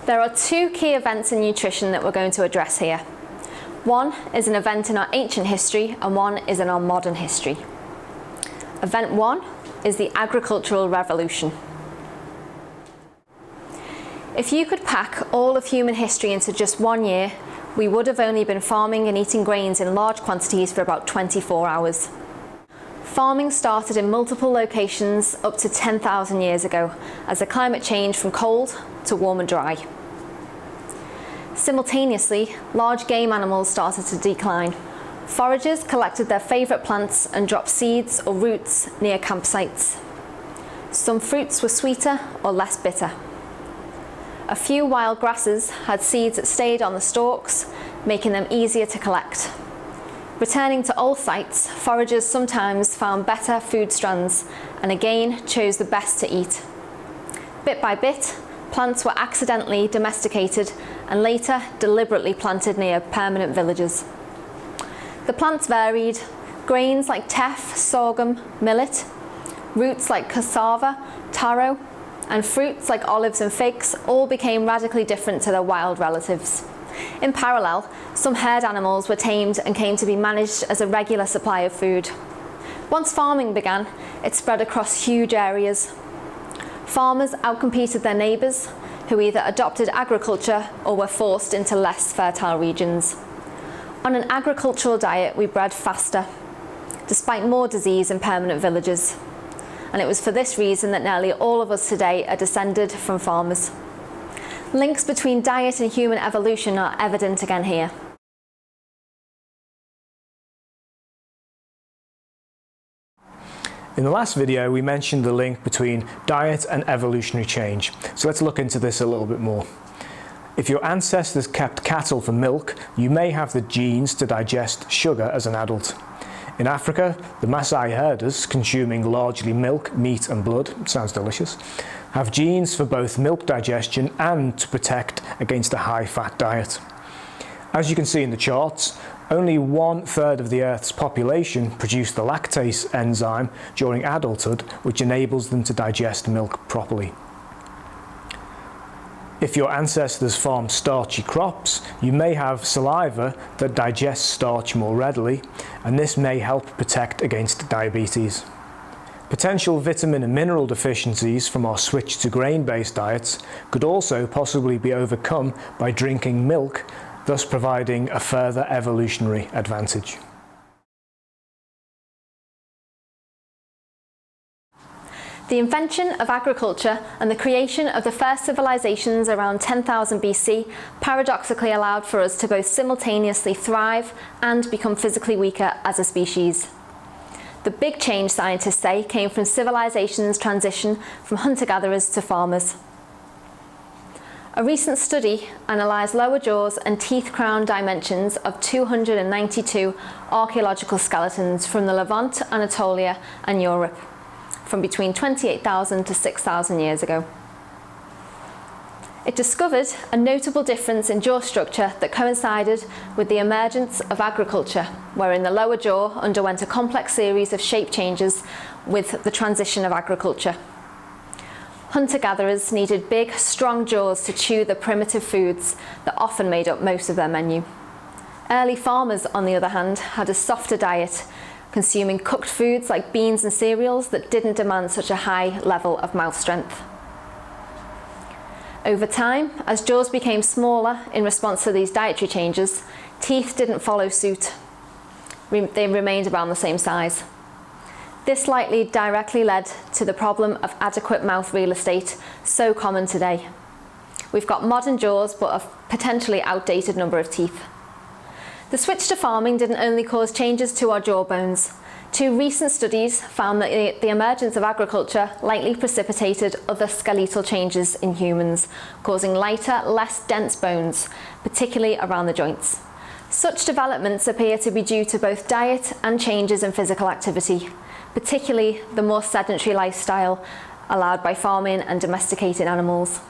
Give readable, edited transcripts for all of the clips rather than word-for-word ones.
There are two key events in nutrition that we're going to address here. One is an event in our ancient history and one is in our modern history. Event one is the agricultural revolution. If you could pack all of human history into just 1 year, we would have only been farming and eating grains in large quantities for about 24 hours. Farming started in multiple locations up to 10,000 years ago as the climate changed from cold to warm and dry. Simultaneously, large game animals started to decline. Foragers collected their favourite plants and dropped seeds or roots near campsites. Some fruits were sweeter or less bitter. A few wild grasses had seeds that stayed on the stalks, making them easier to collect. Returning to old sites, foragers sometimes found better food strands and again chose the best to eat. Bit by bit, plants were accidentally domesticated and later deliberately planted near permanent villages. The plants varied: grains like teff, sorghum, millet, roots like cassava, taro, and fruits like olives and figs all became radically different to their wild relatives. In parallel, some herd animals were tamed and came to be managed as a regular supply of food. Once farming began, it spread across huge areas. Farmers outcompeted their neighbours, who either adopted agriculture or were forced into less fertile regions. On an agricultural diet, we bred faster, despite more disease in permanent villages. And it was for this reason that nearly all of us today are descended from farmers. Links between diet and human evolution are evident again here. In the last video, we mentioned the link between diet and evolutionary change. So let's look into this a little bit more. If your ancestors kept cattle for milk, you may have the genes to digest sugar as an adult. In Africa, the Maasai herders, consuming largely milk, meat and blood, sounds delicious, have genes for both milk digestion and to protect against a high-fat diet. As you can see in the charts, only 1/3 of the Earth's population produce the lactase enzyme during adulthood, which enables them to digest milk properly. If your ancestors farmed starchy crops, you may have saliva that digests starch more readily, and this may help protect against diabetes. Potential vitamin and mineral deficiencies from our switch to grain-based diets could also possibly be overcome by drinking milk, thus providing a further evolutionary advantage. The invention of agriculture and the creation of the first civilizations around 10,000 BC paradoxically allowed for us to both simultaneously thrive and become physically weaker as a species. The big change, scientists say, came from civilization's transition from hunter-gatherers to farmers. A recent study analysed lower jaws and teeth crown dimensions of 292 archaeological skeletons from the Levant, Anatolia and Europe, from between 28,000 to 6,000 years ago. It discovered a notable difference in jaw structure that coincided with the emergence of agriculture, wherein the lower jaw underwent a complex series of shape changes with the transition of agriculture. Hunter-gatherers needed big, strong jaws to chew the primitive foods that often made up most of their menu. Early farmers, on the other hand, had a softer diet, consuming cooked foods like beans and cereals that didn't demand such a high level of mouth strength. Over time, as jaws became smaller in response to these dietary changes, teeth didn't follow suit. They remained around the same size. This likely directly led to the problem of adequate mouth real estate, so common today. We've got modern jaws, but a potentially outdated number of teeth. The switch to farming didn't only cause changes to our jaw bones. Two recent studies found that the emergence of agriculture likely precipitated other skeletal changes in humans, causing lighter, less dense bones, particularly around the joints. Such developments appear to be due to both diet and changes in physical activity, particularly the more sedentary lifestyle allowed by farming and domesticated animals.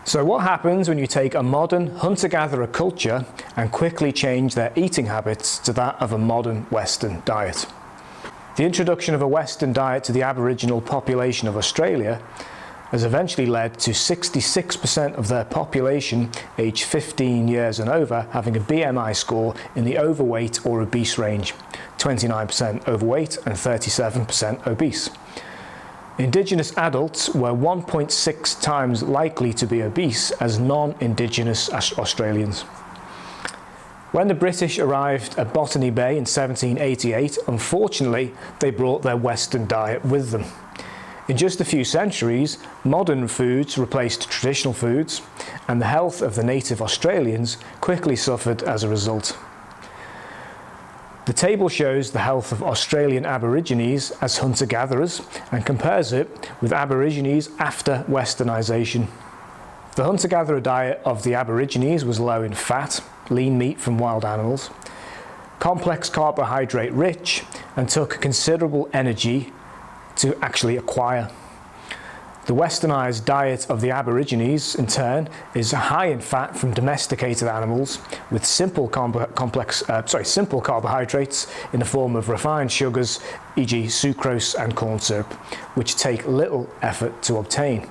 So what happens when you take a modern hunter-gatherer culture and quickly change their eating habits to that of a modern Western diet? The introduction of a Western diet to the Aboriginal population of Australia has eventually led to 66% of their population aged 15 years and over having a BMI score in the overweight or obese range, 29% overweight and 37% obese. Indigenous adults were 1.6 times likely to be obese as non-Indigenous Australians. When the British arrived at Botany Bay in 1788, unfortunately, they brought their Western diet with them. In just a few centuries, modern foods replaced traditional foods, and the health of the native Australians quickly suffered as a result. The table shows the health of Australian Aborigines as hunter-gatherers and compares it with Aborigines after Westernisation. The hunter-gatherer diet of the Aborigines was low in fat, lean meat from wild animals, complex carbohydrate rich, and took considerable energy to actually acquire. The westernised diet of the Aborigines, in turn, is high in fat from domesticated animals with simple carbohydrates in the form of refined sugars, e.g. sucrose and corn syrup, which take little effort to obtain.